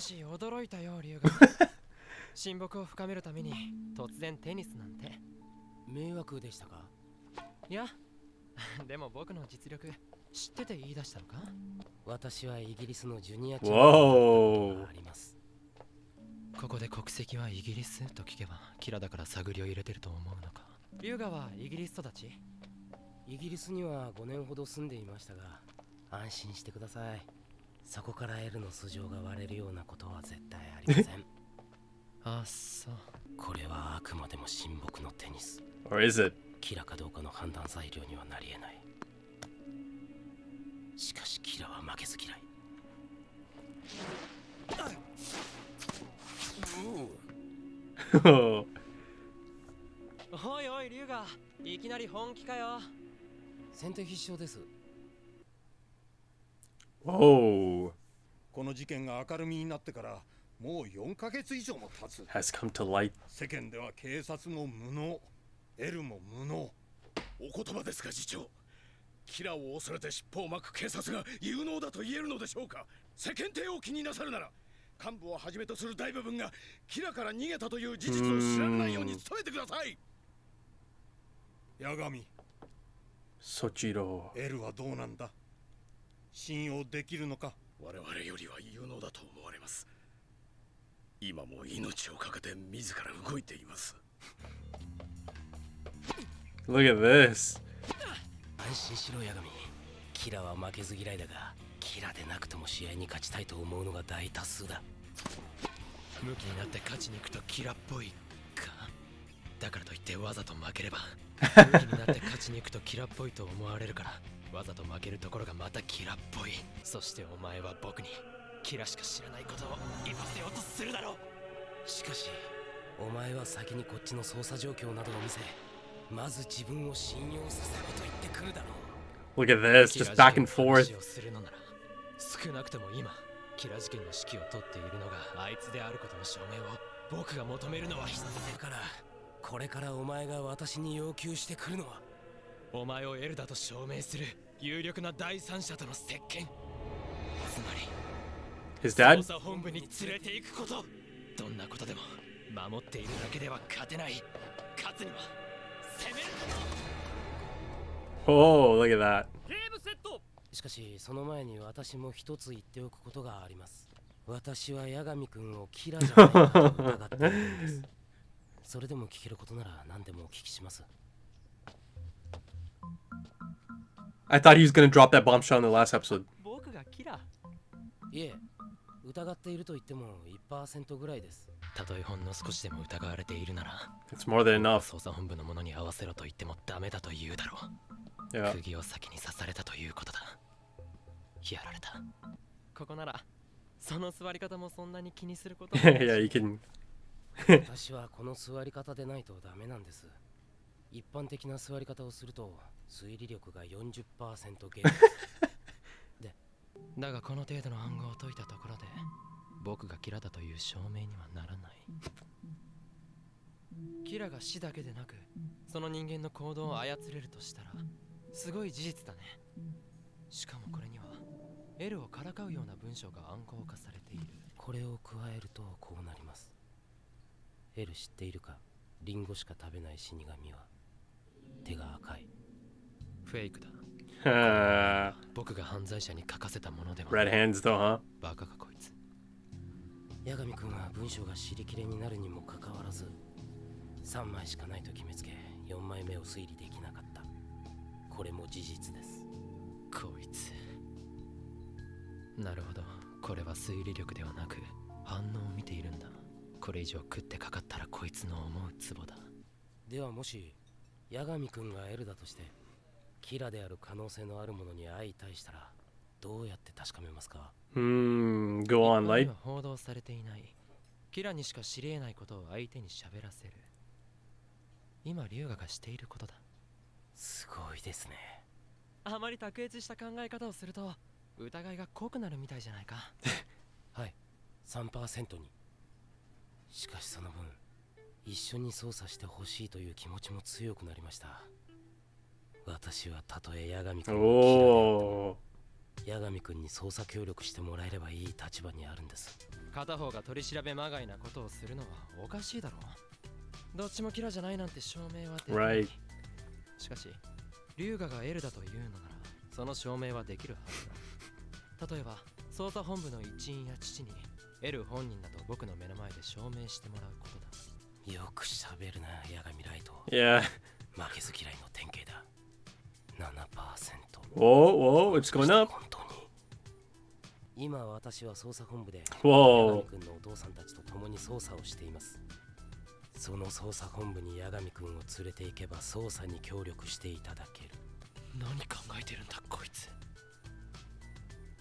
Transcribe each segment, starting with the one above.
かし驚いたよ、龍が。親睦を深めるために突然テニスなんて。迷惑でしたか？いや、でも僕の実力知ってて言い出したのか？私はイギリスのジュニアチャンピオンだったことがあります。ここで国籍はイギリスと聞けばキラだから探りを入れてると思うのか。龍河はイギリス育ち？イギリスには5年ほど住んでいましたが、安心してください。そこから L の素性が割れるようなことは絶対ありません。あ、そう。これはあくまでも親睦のテニス。Or is it? キラかどうかの判断材料にはなり得ない。しかしキラは負けず嫌い。おいおい龍河、いきなり本気かよ。先手必勝です。Whoa. この事件が明るみになってからもう4ヶ月以上も経つ。 Has come to light. 世間では警察も無能、L も無能。お言葉ですか次長、キラを恐れて尻尾を巻く警察が有能だと言えるのでしょうか？世間体を気になさるなら幹部をはじめとする大部分がキラから逃げたという事実を知られないように伝えてください。八神、 Sochiro. L はどうなんだ？信用できるのか？我々よりは有能だと思われます。今も命をかけて自ら動いています。Look at this. 安心しろ八神。キラは負けず嫌いだが、キラでなくとも試合に勝ちたいと思うのが大多数だ。ムキになって勝ちに行くとキラっぽいか。だからといってわざと負ければムキになって勝ちに行くとキラっぽいと思われるから、わざと負けるところがまたキラっぽい。そしてお前は僕にキラしか知らないことを言わせようとするだろう。しかしお前は先にこっちの捜査状況などを見せ、まず自分を信用させろと言ってくるだろう。 Look at this. Just back and forth. 少なくとも今キラ事件の指揮を取っているのがあいつであることの証明を僕が求めるのは必要だから。これからお前が私に要求してくるのは、お前をエルだと証明する有力な第三者との接見、つまり His dad? 捜査本部に連れて行くこと。どんなことでも守っているだけでは勝てない。勝つには攻めること。 Oh, look at that. ゲームセット。しかしその前に私も一つ言っておくことがあります。私は八神君をキラじゃないかと疑っているんです。それでも聞けることなら何でもお聞きします。 I thought he was gonna drop that bombshell in the last episode. 僕がキラ？いえ、疑っていると言っても 1% ぐらいです。たとえほんの少しでも疑われているなら、 It's more than enough. 捜査本部の者に合わせろと言ってもダメだと言うだろう。 Yeah. 釘を先に刺されたということだ。やられた。ここならその座り方もそんなに気にすることもないし。 Yeah, you can. 私はこの座り方でないとダメなんです。一般的な座り方をすると推理力が 40% 減です。で、だがこの程度の暗号を解いたところで僕がキラだという証明にはならない。キラが死だけでなくその人間の行動を操れるとしたらすごい事実だね。しかもこれには L をからかうような文章が暗号化されている。これを加えるとこうなります。 L 知っているか？リンゴしか食べない死神は手が赤い。フェイクだ。Uh, 僕が犯罪者に書かせたものでは。 red hands though, huh? バカかこいつ。八神君は文章が尻切れになるにもかかわらず3枚しかないと決めつけ4枚目を推理できなかった。これも事実です。こいつ。なるほど、これは推理力ではなく反応を見ているんだ。これ以上食ってかかったらこいつの思うツボだ。ではもし八神君が L だとしてキラである可能性のあるものに相対したらどうやって確かめますか？ Go on, 一般に light. は報道されていないキラにしか知り得ないことを相手に喋らせる。今龍河がしていることだ。すごいですね。あまり卓越した考え方をすると疑いが濃くなるみたいじゃないか。はい、3% に。しかしその分一緒に操作してほしいという気持ちも強くなりました。私はたとえ八神君を Oh. 八神君に捜査協力してもらえればいい立場にあるんです。片方が取り調べまがいなことをするのはおかしいだろう。どっちもキラじゃないなんて証明はできない。Right. しかし龍河がエルだというのならその証明はできるはずだ。例えば捜査本部の一員や父にエル本人だと僕の目の前で証明してもらうことだ。よくしゃべるな八神ライト。 Yeah. 負けず嫌いの典型だ。7%。 Whoa, whoa, it's going up. 本当に今私は捜査本部で Whoa. 八神君のお父さんたちと共に捜査をしています。その捜査本部に八神君を連れて行けば捜査に協力していただける。何考えてるんだこいつ。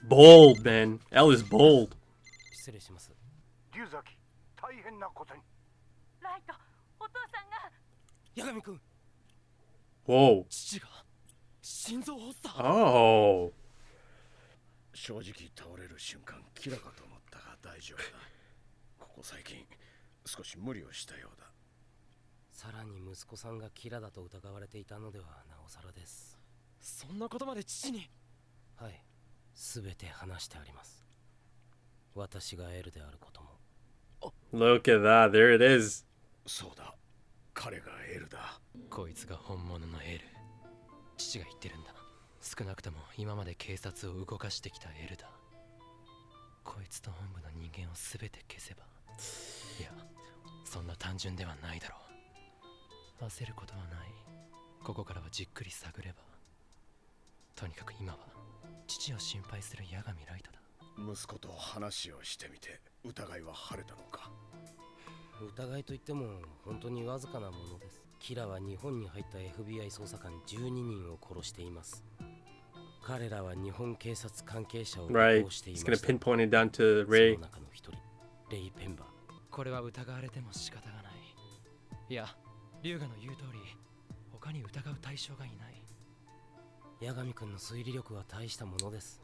Bold, man. L is bold. 失礼します。龍崎、大変なことに。ライト、お父さんが。八神君。 Whoa. 父が心臓発作。 Oh. 正直倒れる瞬間キラかと思ったが大丈夫だ。ここ最近少し無理をしたようだ。さらに息子さんがキラだと疑われていたのではなおさらです。そんなことまで父に。はい、すべて話してあります。私がエルであることも。 Look at that. There it is. そうだ、彼がエルだ。こいつが本物のエル。父が言ってるんだ。少なくとも今まで警察を動かしてきたエルだ。こいつと本部の人間を全て消せば。いや、そんな単純ではないだろう。焦ることはない。ここからはじっくり探れば。とにかく今は父を心配する八神ライトだ。息子と話をしてみて疑いは晴れたのか。疑いといっても本当にわずかなものです。キラは日本に入った FBI 捜査官12人を殺しています。彼らは日本警察関係者を尾 Right. 行してい He's ま gonna した。 pinpoint it down to そ Ray. の中の一人、レイ・ペンバー。これは疑われても仕方がない。いや、龍河の言う通り他に疑う対象がいない。八神君の推理力は大したものです。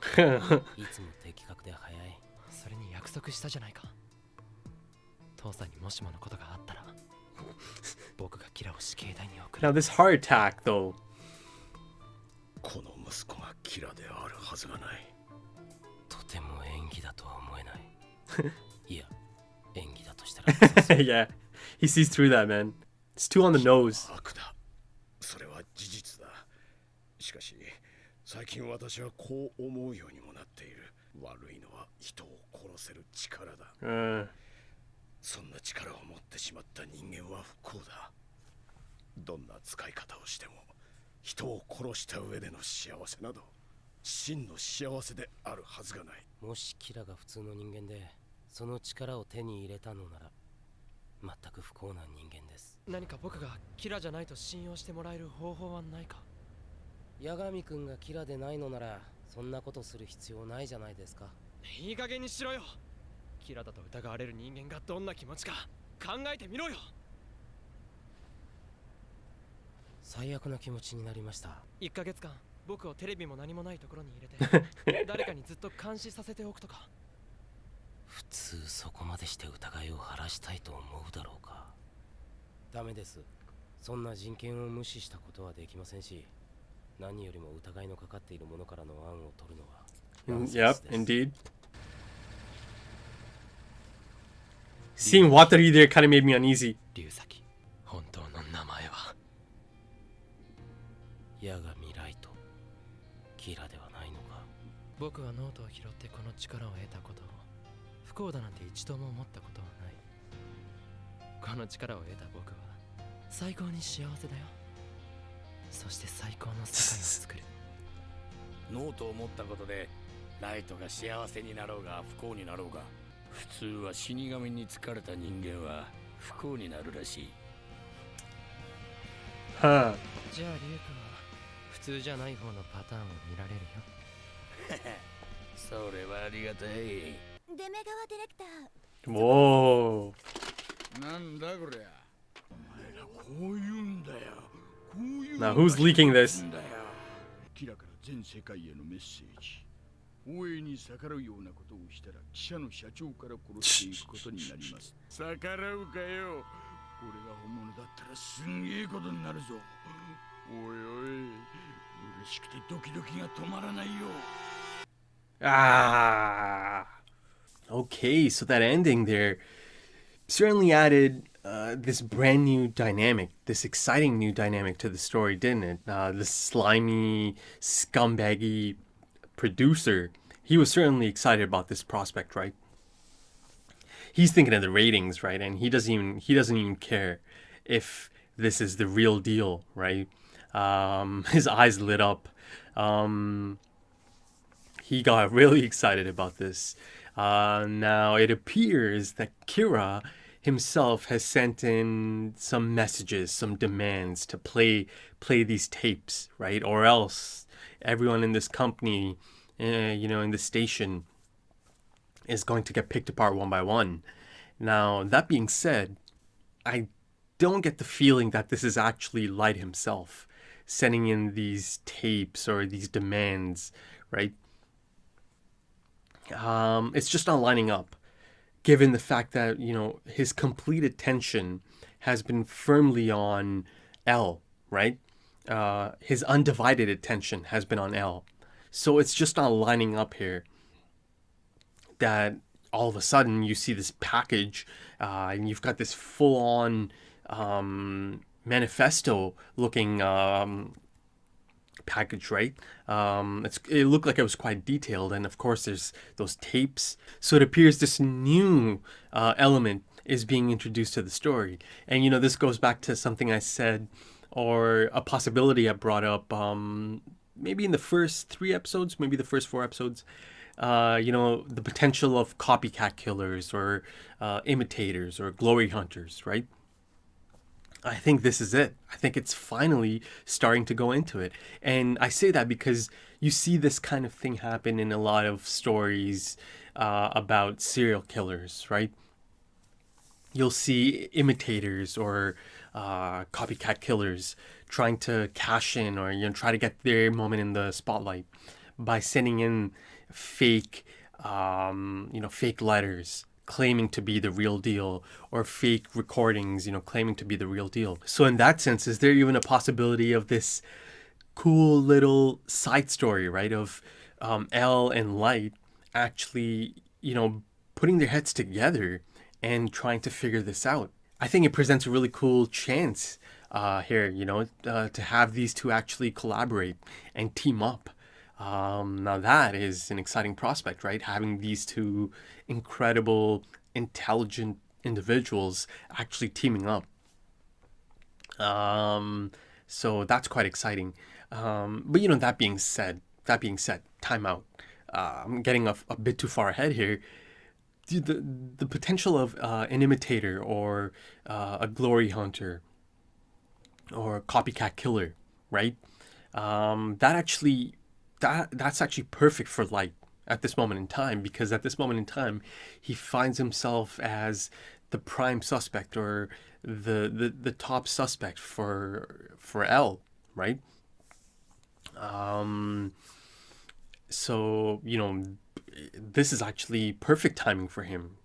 いつも的確で早い。それに約束したじゃないか。父さんにもしものことがあったら僕がキラを死刑台に送る。 Now this heart attack though. この息子がキラであるはずがない。とても演技だとは思えない。いや、演技だとしたら Yeah. He sees through that, man. It's too on the nose. 悪だ。それは事実だ。しかし最近私はこう思うようにもなっている。悪いのは人を殺せる力だ。そんな力を持ってしまった人間は不幸だ。どんな使い方をしても人を殺した上での幸せなど真の幸せであるはずがない。もしキラが普通の人間でその力を手に入れたのなら全く不幸な人間です。何か僕がキラじゃないと信用してもらえる方法はないか。八神君がキラでないのならそんなことする必要ないじゃないですか。いい加減にしろよ。キラだと疑われる人間がどんな気持ちか考えてみろよ。最悪な気持ちになりました。1ヶ月間僕をテレビも何もないところに入れて誰かにずっと監視させておくとか。普通そこまでして疑いを晴らしたいと思うだろうか。ダメです。そんな人権を無視したことはできませんし、何よりも疑いのかかっているものからの案を取るのはナンセン Yep, スです。 indeed. Seeing Watari there kind of made me uneasy. 龍崎、本当の名前は。八神ライト、キラではないのか。僕はノートを拾ってこの力を得たことを不幸だなんて一度も思ったことはない。この力を得た僕は最高に幸せだよ。そして最高の世界を作る。ノートを持ったことでライトが幸せになろうが不幸になろうが、普通は死神に疲れた人間は不幸になるらしい。 Huh. じゃあリュウ君は普通じゃない方のパターンを見られるよ。それはありがたい。デメガワディレクター。 Whoa. なんだこりゃ。お前らこう言うんだよ。こういう Now who's leaking this? んだよ。キラから全世界へのメッセージ。応援に逆らうようなことをしたら記者の社長から殺していくことになります。逆らうかよ。これが本物だったらすんげえことになるぞ。おいおい、嬉しくてドキドキが止まらないよ。Ah. Okay, so that ending there certainly added this brand new dynamic, this exciting new dynamic to the story, didn't it? This slimy, scumbaggy producer, he was certainly excited about this prospect, right? He's thinking of the ratings, right? And he doesn't even care if this is the real deal, right? His eyes lit up. Um, he got really excited about this. Now it appears that Kira himself has sent in some messages, some demands to play these tapes, right? Or else everyone in this company, in the station, is going to get picked apart one by one. Now that being said, I don't get the feeling that this is actually Light himself sending in these tapes or these demands, right? It's just not lining up, given the fact that his complete attention has been firmly on L, right? His undivided attention has been on L, so it's just not lining up here. That all of a sudden you see this package, and you've got this full-on manifesto-looking package, right? It looked like it was quite detailed, and of course there's those tapes. So it appears this new element is being introduced to the story, and this goes back to something I said, or a possibility I brought up, maybe in the first 3 episodes, maybe the first 4 episodes. The potential of copycat killers or imitators or glory hunters, right? I think this is it. I think it's finally starting to go into it. And I say that because you see this kind of thing happen in a lot of stories about serial killers, right? You'll see imitators or copycat killers trying to cash in or try to get their moment in the spotlight by sending in fake fake letters claiming to be the real deal, or fake recordings claiming to be the real deal. So in that sense, is there even a possibility of this cool little side story, right, of L and Light actually putting their heads together and trying to figure this out? I think it presents a really cool chance here, to have these two actually collaborate and team up. Now that is an exciting prospect, right? Having these two incredible, intelligent individuals actually teaming up. So that's quite exciting. But that being said, time out. I'm getting a bit too far ahead here. The potential of an imitator or a glory hunter or a copycat killer, right? That's actually perfect for Light at this moment in time, because at this moment in time he finds himself as the prime suspect or the top suspect for L, right? So this is actually perfect timing for him.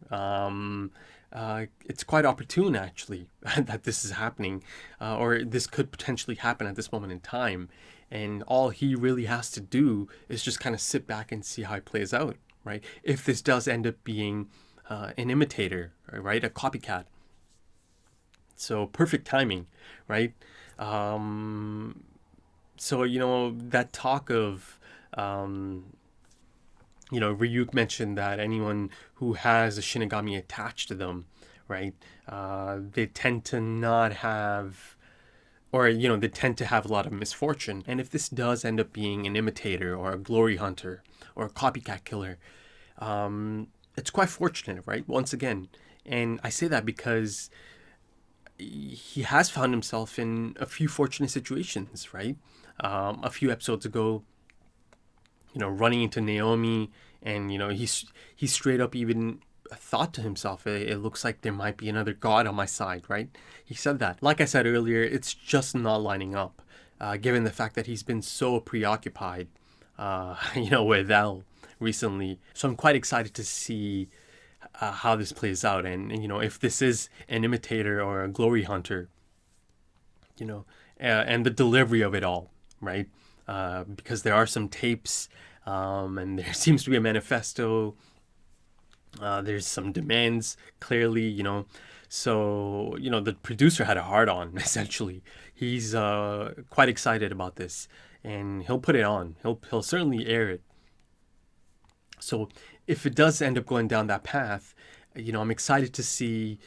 It's quite opportune actually that this is happening, or this could potentially happen at this moment in time. And all he really has to do is just kind of sit back and see how it plays out, right? If this does end up being an imitator, right? A copycat. So perfect timing, right? So, that talk of, Ryuk mentioned that anyone who has a Shinigami attached to them, right? They tend to not have, or they tend to have a lot of misfortune. And if this does end up being an imitator or a glory hunter or a copycat killer, it's quite fortunate, right? Once again. And I say that because he has found himself in a few fortunate situations, right? A few episodes ago, running into Naomi, and he straight up even thought to himself, it looks like there might be another god on my side, right? He said that. Like I said earlier, it's just not lining up, given the fact that he's been so preoccupied, with L recently. So I'm quite excited to see how this plays out, and if this is an imitator or a glory hunter, and the delivery of it all, right? Because there are some tapes and there seems to be a manifesto. There's some demands, clearly, So, the producer had a hard on, essentially. He's quite excited about this, and he'll put it on. He'll certainly air it. So, if it does end up going down that path, I'm excited to see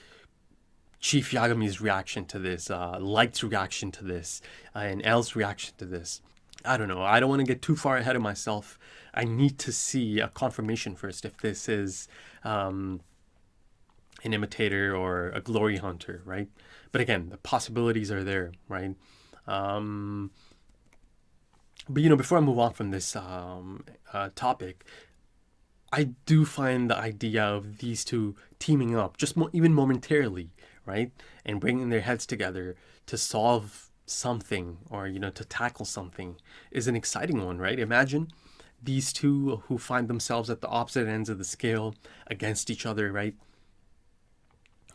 Chief Yagami's reaction to this, Light's reaction to this, and L's reaction to this. I don't know. I don't want to get too far ahead of myself. I need to see a confirmation first if this is an imitator or a glory hunter, right? But again, the possibilities are there, right? But before I move on from this topic, I do find the idea of these two teaming up, just even momentarily, right, and bringing their heads together to solve something or to tackle something is an exciting one, right? Imagine these two who find themselves at the opposite ends of the scale against each other, right?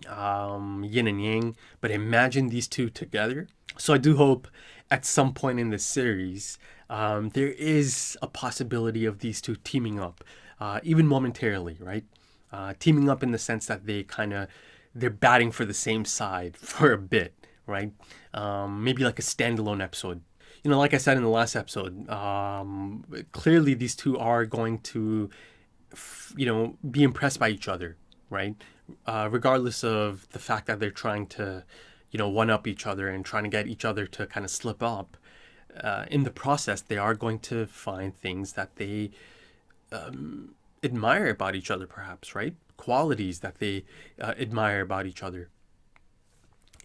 Yin and yang, but imagine these two together. So I do hope at some point in this series there is a possibility of these two teaming up, even momentarily, right? Teaming up in the sense that they're batting for the same side for a bit, right? Maybe like a standalone episode. Like I said in the last episode, clearly these two are going to, be impressed by each other, right? Regardless of the fact that they're trying to, one-up each other and trying to get each other to kind of slip up. In the process, they are going to find things that they admire about each other, perhaps, right? Qualities that they admire about each other.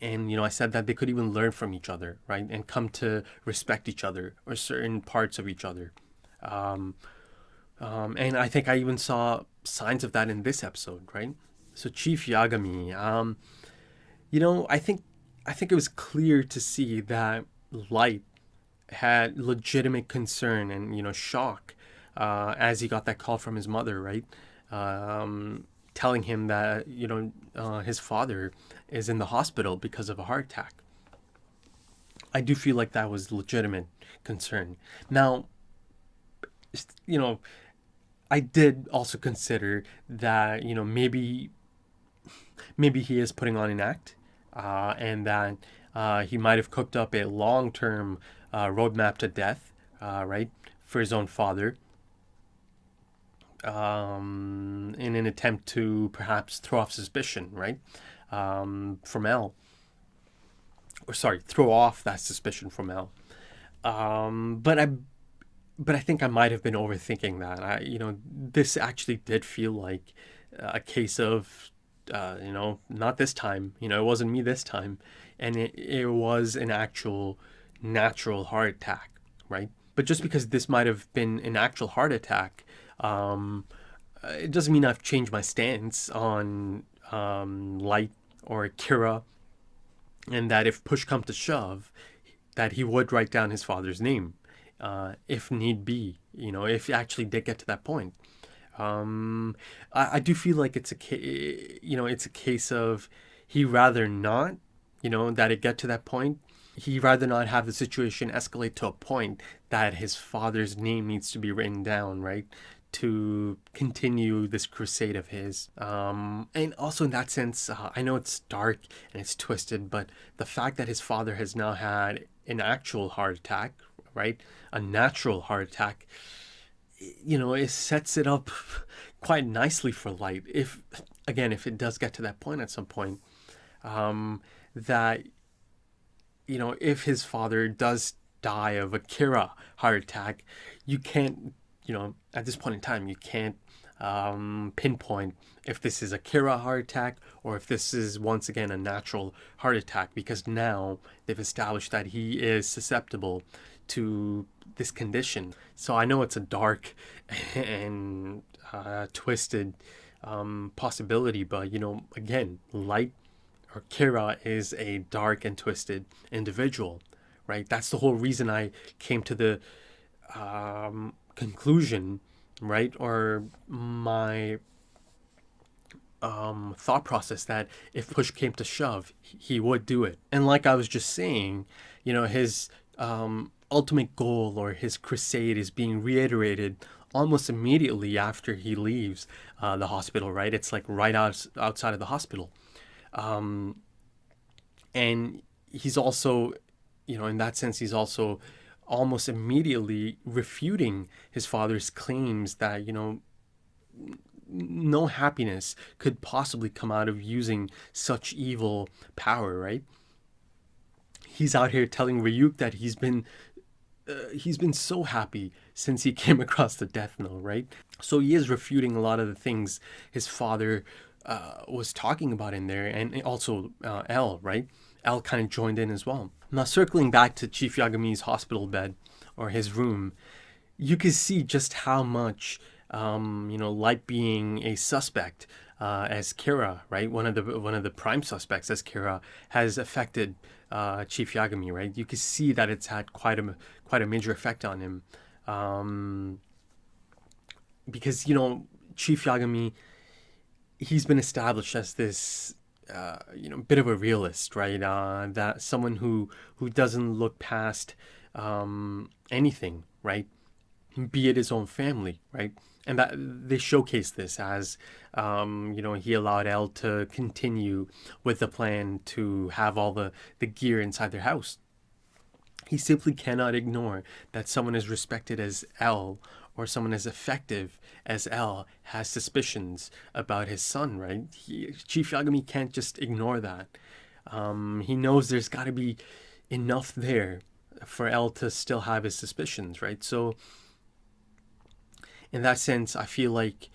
And, I said that they could even learn from each other, right? And come to respect each other or certain parts of each other. And I think I even saw signs of that in this episode, right? So Chief Yagami, I think it was clear to see that Light had legitimate concern and, shock as he got that call from his mother, right? Telling him that, his father is in the hospital because of a heart attack. I do feel like that was legitimate concern. Now, I did also consider that, maybe he is putting on an act, and that he might have cooked up a long-term roadmap to death, right, for his own father, in an attempt to perhaps throw off suspicion, right, from L. Or sorry, throw off that suspicion from L. But I think I might have been overthinking that. This actually did feel like a case of, not this time. It wasn't me this time, and it was an actual natural heart attack, right? But just because this might have been an actual heart attack, it doesn't mean I've changed my stance on Light or Kira, and that if push come to shove, that he would write down his father's name, if need be, if it actually did get to that point. I do feel like it's a case of he rather not, that it get to that point. He rather not have the situation escalate to a point that his father's name needs to be written down, right, to continue this crusade of his. And also in that sense, I know it's dark and it's twisted, but the fact that his father has now had an actual heart attack, right, a natural heart attack, it sets it up quite nicely for Light. If it does get to that point at some point, that, if his father does die of a Kira heart attack, you can't, at this point in time, you can't pinpoint if this is a Kira heart attack or if this is once again a natural heart attack, because now they've established that he is susceptible to this condition. So I know it's a dark and twisted possibility, but again, Light or Kira is a dark and twisted individual, right? That's the whole reason I came to the conclusion, right, or my thought process that if push came to shove, he would do it. And like I was just saying, his ultimate goal or his crusade is being reiterated almost immediately after he leaves the hospital, right? It's like right outside of the hospital. And he's also, in that sense, he's also almost immediately refuting his father's claims that, no happiness could possibly come out of using such evil power, right? He's out here telling Ryuk that he's been so happy since he came across the Death Note, right? So he is refuting a lot of the things his father was talking about in there, and also L, right? L kind of joined in as well. Now, circling back to Chief Yagami's hospital bed or his room, you can see just how much, Light being a suspect as Kira, right? One of the prime suspects as Kira has affected Chief Yagami, right? You can see that it's had quite a major effect on him, because Chief Yagami, he's been established as this bit of a realist, right? That someone who doesn't look past anything, right? Be it his own family, right? And that they showcase this as, he allowed Elle to continue with the plan to have all the gear inside their house. He simply cannot ignore that someone as respected as Elle or someone as effective as Elle has suspicions about his son, right? Chief Yagami can't just ignore that. He knows there's got to be enough there for Elle to still have his suspicions, right? So in that sense, I feel like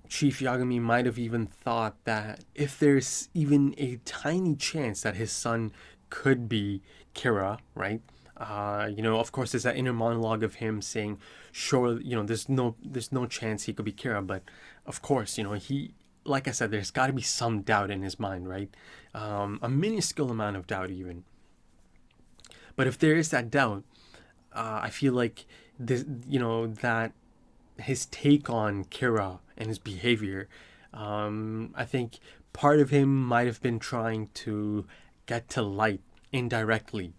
Chief Yagami might have even thought that if there's even a tiny chance that his son could be Kira, right? Of course, there's that inner monologue of him saying, "Sure, there's no chance he could be Kira," but of course, he, like I said, there's got to be some doubt in his mind, right? A minuscule amount of doubt, even. But if there is that doubt, I feel like this, that his take on Kira and his behavior, I think part of him might have been trying to get to Light indirectly,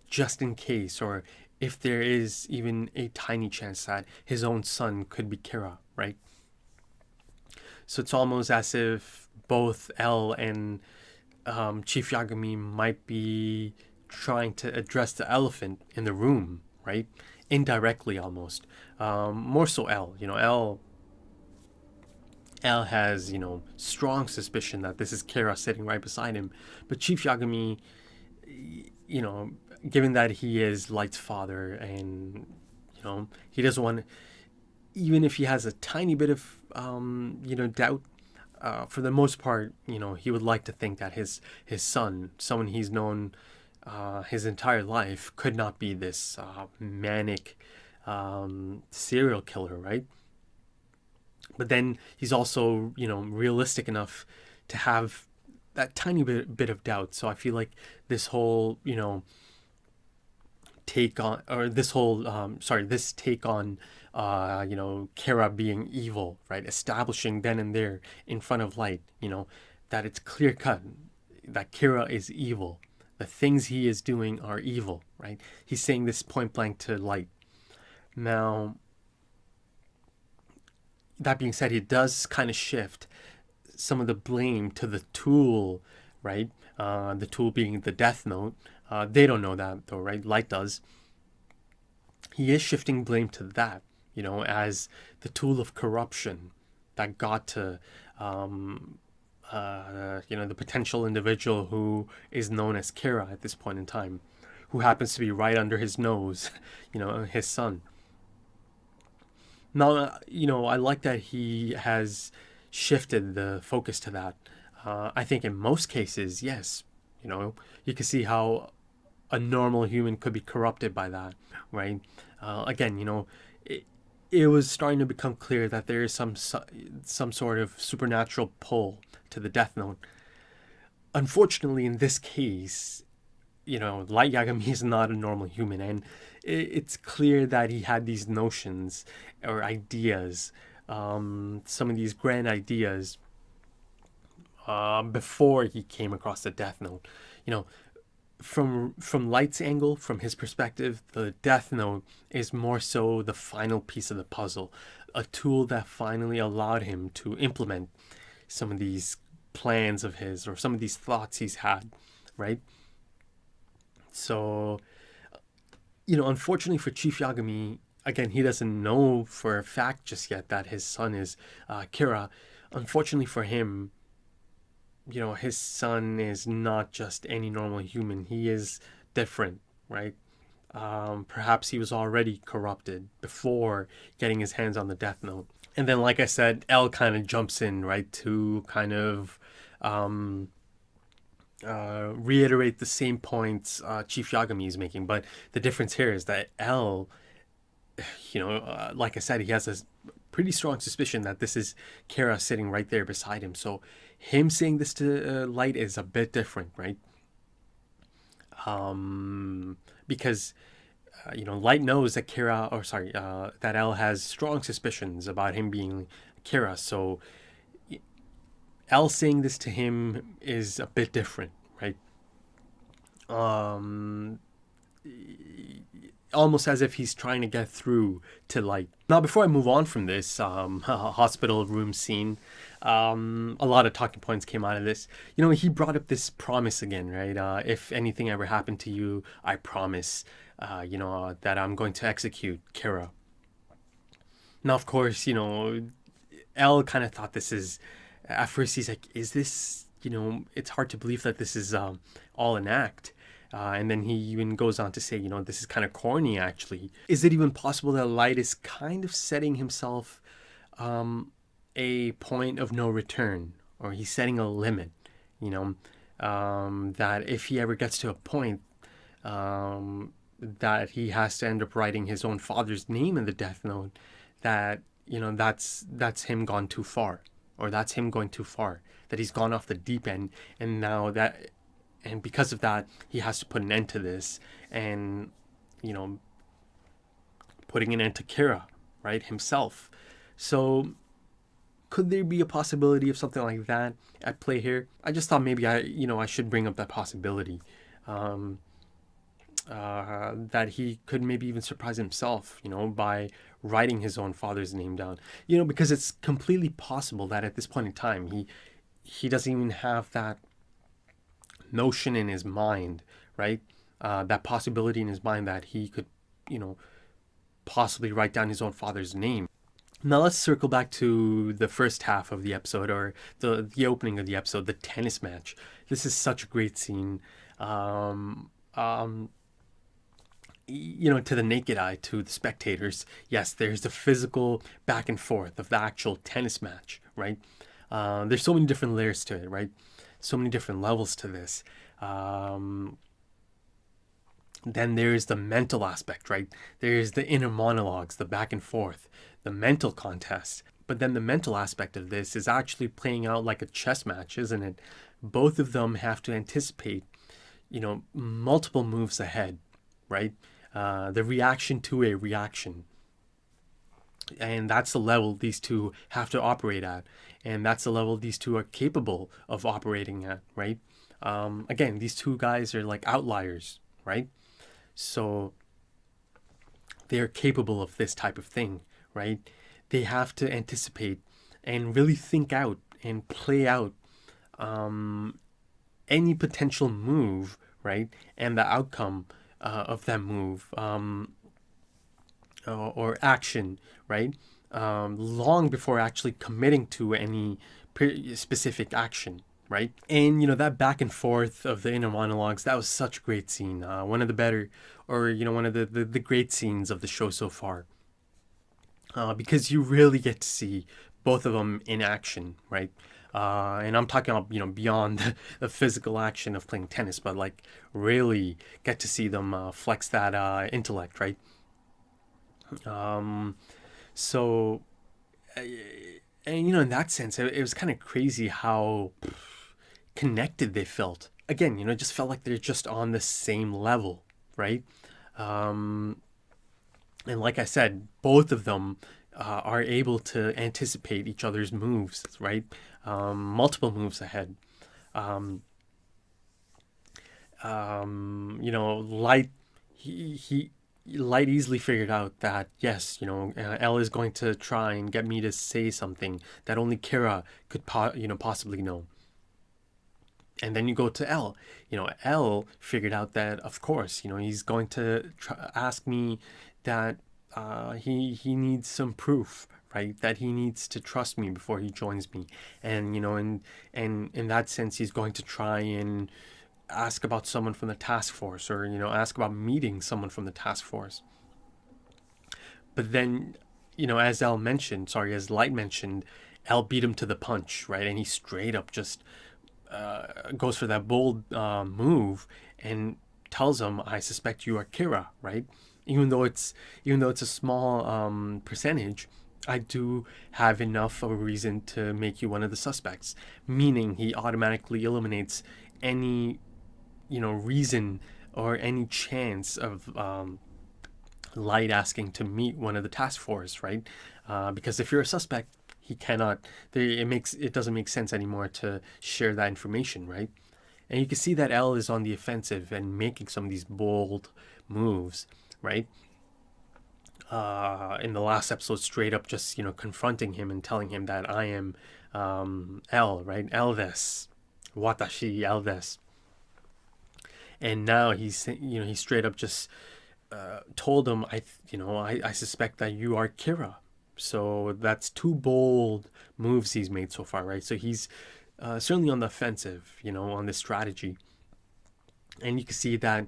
just in case, or if there is even a tiny chance that his own son could be Kira, right? So it's almost as if both L and Chief Yagami might be trying to address the elephant in the room, right? Indirectly, almost. More so L. L has, strong suspicion that this is Kira sitting right beside him. But Chief Yagami, given that he is Light's father and, he doesn't want, even if he has a tiny bit of, doubt, for the most part, he would like to think that his son, someone he's known his entire life, could not be this manic serial killer, right? But then he's also, realistic enough to have that tiny bit of doubt. So I feel like this whole, take on, or this whole, this take on, Kira being evil, right? Establishing then and there in front of Light, that it's clear cut that Kira is evil. The things he is doing are evil, right? He's saying this point blank to Light. Now, that being said, he does kind of shift some of the blame to the tool, right? The tool being the Death Note. They don't know that though, right? Light does. He is shifting blame to that, as the tool of corruption that got to, the potential individual who is known as Kira at this point in time, who happens to be right under his nose, his son. Now, I like that he has shifted the focus to that. I think in most cases, yes, you can see how a normal human could be corrupted by that, right? Again, it was starting to become clear that there is some sort of supernatural pull to the Death Note. Unfortunately, in this case, Light Yagami is not a normal human, and it's clear that he had these notions or ideas, some of these grand ideas, before he came across the Death Note. from Light's angle, from his perspective, the Death Note is more so the final piece of the puzzle, a tool that finally allowed him to implement some of these plans of his or some of these thoughts he's had, right? So, unfortunately for Chief Yagami, again, he doesn't know for a fact just yet that his son is Kira. Unfortunately for him, his son is not just any normal human. He is different, right? Perhaps he was already corrupted before getting his hands on the Death Note. And then, like I said, L kind of jumps in, right, to kind of reiterate the same points Chief Yagami is making. But the difference here is that L, like I said, he has a pretty strong suspicion that this is Kara sitting right there beside him. So him saying this to Light is a bit different, right? Because Light knows that that L has strong suspicions about him being Kira. So L saying this to him is a bit different, right? Almost as if he's trying to get through to Light. Now, before I move on from this hospital room scene, a lot of talking points came out of this. He brought up this promise again, right? If anything ever happened to you, I promise, that I'm going to execute Kira. Now, of course, L kind of thought this is, at first he's like, is this, it's hard to believe that this is all an act. And then he even goes on to say, this is kind of corny, actually. Is it even possible that Light is kind of setting himself a point of no return? Or he's setting a limit, that if he ever gets to a point that he has to end up writing his own father's name in the Death Note, that, that's him gone too far. Or that's him going too far. That he's gone off the deep end. And now that... And because of that, he has to put an end to this and, putting an end to Kira, right, himself. So could there be a possibility of something like that at play here? I just thought maybe I should bring up that possibility. That he could maybe even surprise himself, by writing his own father's name down. Because it's completely possible that at this point in time, he doesn't even have that notion in his mind, right? That possibility in his mind that he could, possibly write down his own father's name. Now let's circle back to the first half of the episode, or the opening of the episode, the tennis match. This is such a great scene. To the naked eye, to the spectators, yes, there's the physical back and forth of the actual tennis match, right? There's so many different layers to it, right? So many different levels to this. Then there's the mental aspect, right? There's the inner monologues, the back and forth, the mental contest. But then the mental aspect of this is actually playing out like a chess match, isn't it? Both of them have to anticipate, multiple moves ahead, right? The reaction to a reaction. And that's the level these two have to operate at. And that's the level these two are capable of operating at, right? Again, these two guys are like outliers, right? So they're capable of this type of thing, right? They have to anticipate and really think out and play out any potential move, right? And the outcome of that move or action, right? Long before actually committing to any specific action, right? And that back and forth of the inner monologues, that was such a great scene. One of the better, or one of the great scenes of the show so far. Because you really get to see both of them in action, right? And I'm talking about beyond the physical action of playing tennis, but like really get to see them flex that intellect, right? So, and in that sense, it was kind of crazy how connected they felt. Again, it just felt like they're just on the same level, right? And like I said, both of them are able to anticipate each other's moves, right? Multiple moves ahead. Light, Light easily figured out that yes, Elle is going to try and get me to say something that only Kira could possibly know. And then you go to Elle. Elle figured out that, of course, he's going to ask me that he needs some proof, right? That he needs to trust me before he joins me. And, and in that sense, he's going to try and ask about someone from the task force, or, ask about meeting someone from the task force. But then, as Light mentioned, Elle beat him to the punch, right? And he straight up just goes for that bold move and tells him, "I suspect you are Kira," right? Even though it's a small percentage, I do have enough of a reason to make you one of the suspects. Meaning he automatically eliminates any reason or any chance of Light asking to meet one of the task force, right? Because if you're a suspect, he cannot. It doesn't make sense anymore to share that information, right? And you can see that Elle is on the offensive and making some of these bold moves, right? In the last episode, straight up just confronting him and telling him that I am Elle, right? Elle desu, watashi Elle desu. And now he straight up just told him, I suspect that you are Kira. So that's two bold moves he's made so far, right? So he's certainly on the offensive, on this strategy. And you can see that,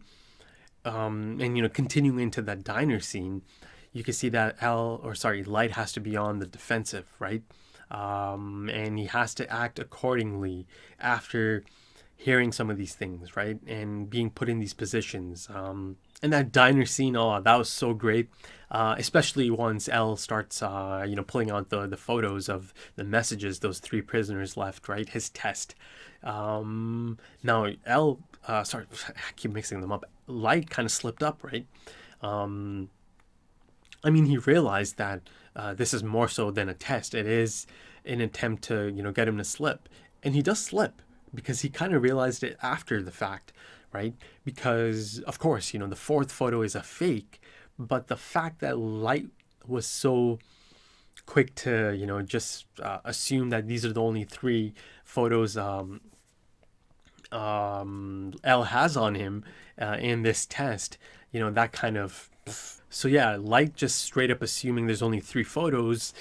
and continuing into that diner scene, you can see that Light has to be on the defensive, right? And he has to act accordingly after hearing some of these things, right? And being put in these positions. And that diner scene, oh, that was so great. Especially once Elle starts, pulling out the photos of the messages those 3 prisoners left, right? His test. Now, Elle, sorry, I keep mixing them up. Light kind of slipped up, right? He realized that this is more so than a test. It is an attempt to, get him to slip. And he does slip because he kind of realized it after the fact, right? Because, of course, the 4th photo is a fake, but the fact that Light was so quick to, just assume that these are the only 3 photos Elle has on him in this test, that kind of... So yeah, Light just straight up assuming there's only 3 photos,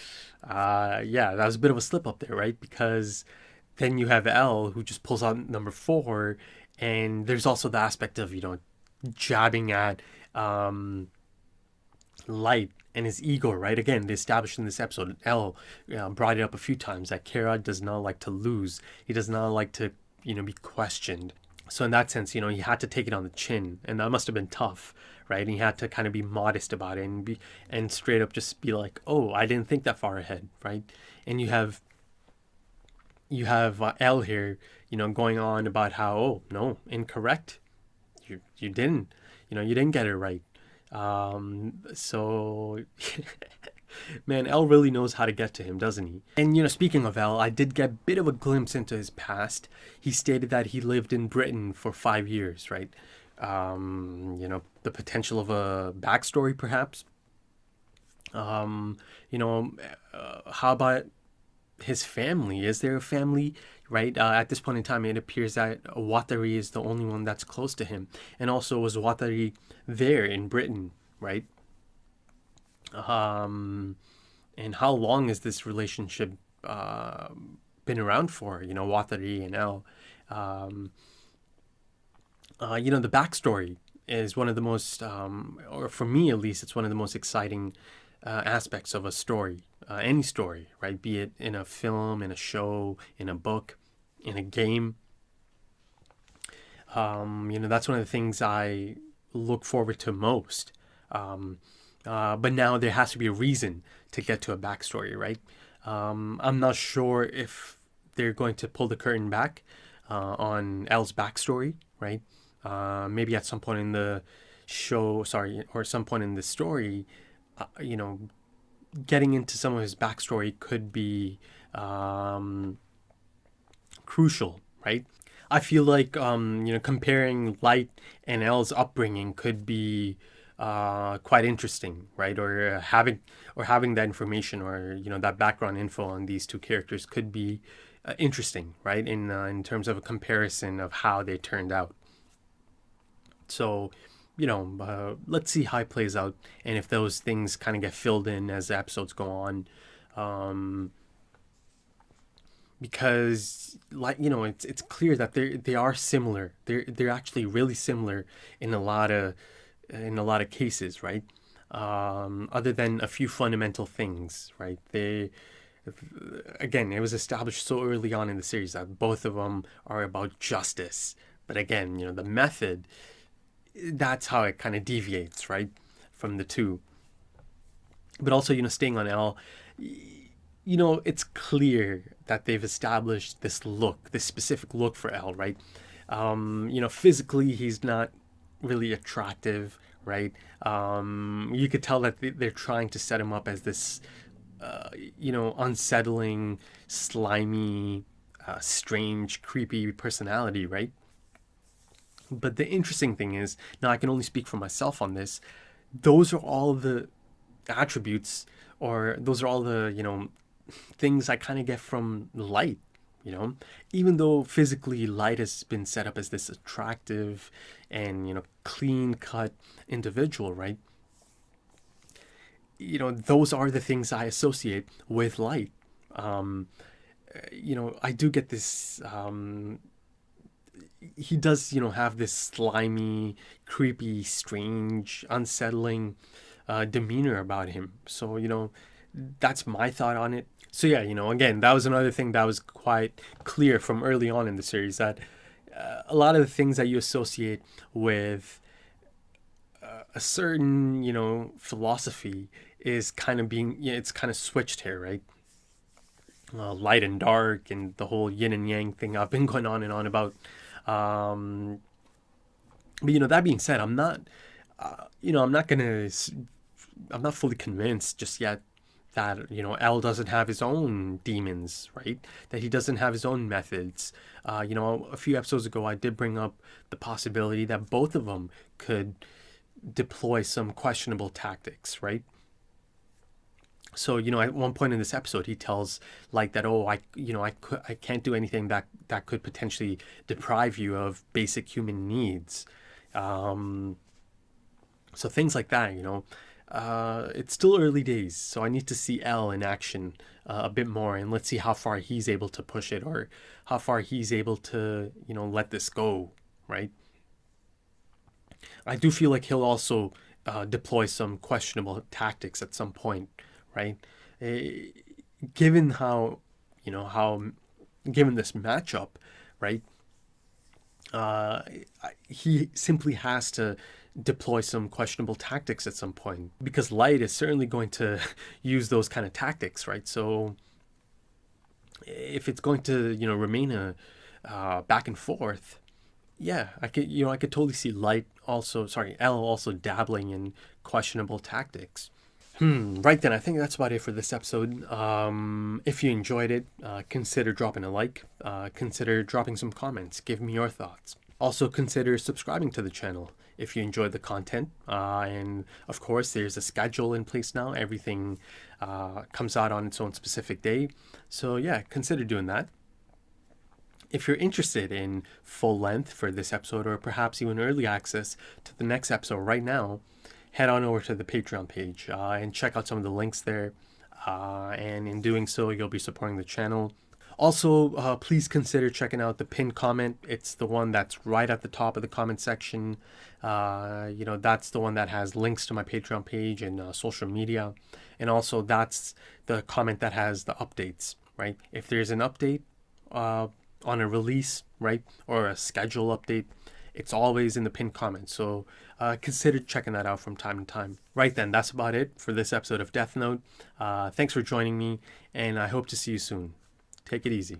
that was a bit of a slip up there, right? Because then you have Elle who just pulls out number 4, and there's also the aspect of, jabbing at Light and his ego, right? Again, they established in this episode, Elle brought it up a few times, that Kira does not like to lose. He does not like to, be questioned. So in that sense, he had to take it on the chin, and that must have been tough, right? And he had to kind of be modest about it and straight up just be like, oh, I didn't think that far ahead, right? And you have Elle here, going on about how, oh, no, incorrect. You didn't, you didn't get it right. So, man, Elle really knows how to get to him, doesn't he? And, speaking of Elle, I did get a bit of a glimpse into his past. He stated that he lived in Britain for 5 years, right? The potential of a backstory, perhaps. How about his family? Is there a family, right? At this point in time, it appears that Watari is the only one that's close to him. And also, was Watari there in Britain, right? And how long has this relationship been around for? Watari and Elle. The backstory is one of the most, or for me at least, it's one of the most exciting aspects of a story, any story, right? Be it in a film, in a show, in a book, in a game. That's one of the things I look forward to most. But now there has to be a reason to get to a backstory, right? I'm not sure if they're going to pull the curtain back on Elle's backstory, right? Maybe at some point in the show, or some point in the story, getting into some of his backstory could be crucial, right? I feel like comparing Light and L's upbringing could be quite interesting, right? Or having that information, or that background info on these two characters could be interesting, right? In terms of a comparison of how they turned out. So, let's see how it plays out, and if those things kind of get filled in as the episodes go on. Because it's clear that they are similar. They're actually really similar in a lot of cases, right? Other than a few fundamental things, right? Again, it was established so early on in the series that both of them are about justice. But again, the method, that's how it kind of deviates, right, from the two. But also, staying on L, it's clear that they've established this specific look for L, right? Physically, he's not really attractive, right? You could tell that they're trying to set him up as this, unsettling, slimy, strange, creepy personality, right? But the interesting thing is, now I can only speak for myself on this, those are all the attributes, or those are all the, things I kind of get from Light, even though physically Light has been set up as this attractive and, clean cut individual, right? Those are the things I associate with Light. I do get this, he does, have this slimy, creepy, strange, unsettling demeanor about him. So, that's my thought on it. So yeah, again, that was another thing that was quite clear from early on in the series, that a lot of the things that you associate with a certain, philosophy is kind of it's kind of switched here, right? Light and dark and the whole yin and yang thing I've been going on and on about. But that being said, I'm not fully convinced just yet that L doesn't have his own demons, right? That he doesn't have his own methods. A few episodes ago I did bring up the possibility that both of them could deploy some questionable tactics, right? So at one point in this episode he tells Light that, I can't do anything that could potentially deprive you of basic human needs. So things like that, it's still early days, so I need to see L in action a bit more, and let's see how far he's able to push it, or how far he's able to let this go, right? I do feel like he'll also deploy some questionable tactics at some point, right? Given how given this matchup, right? He simply has to deploy some questionable tactics at some point, because Light is certainly going to use those kind of tactics, right? So if it's going to remain a back and forth, yeah, I could totally see L also dabbling in questionable tactics. Right then, I think that's about it for this episode. If you enjoyed it, consider dropping a like, consider dropping some comments, give me your thoughts. Also consider subscribing to the channel if you enjoyed the content. And of course, there's a schedule in place now. Everything comes out on its own specific day. So yeah, consider doing that. If you're interested in full length for this episode, or perhaps even early access to the next episode right now, head on over to the Patreon page and check out some of the links there. And in doing so, you'll be supporting the channel. Also, please consider checking out the pinned comment. It's the one that's right at the top of the comment section. That's the one that has links to my Patreon page and social media. And also, that's the comment that has the updates, right? If there's an update on a release, right, or a schedule update, it's always in the pinned comment. So consider checking that out from time to time. Right then, that's about it for this episode of Death Note. Thanks for joining me, and I hope to see you soon. Take it easy.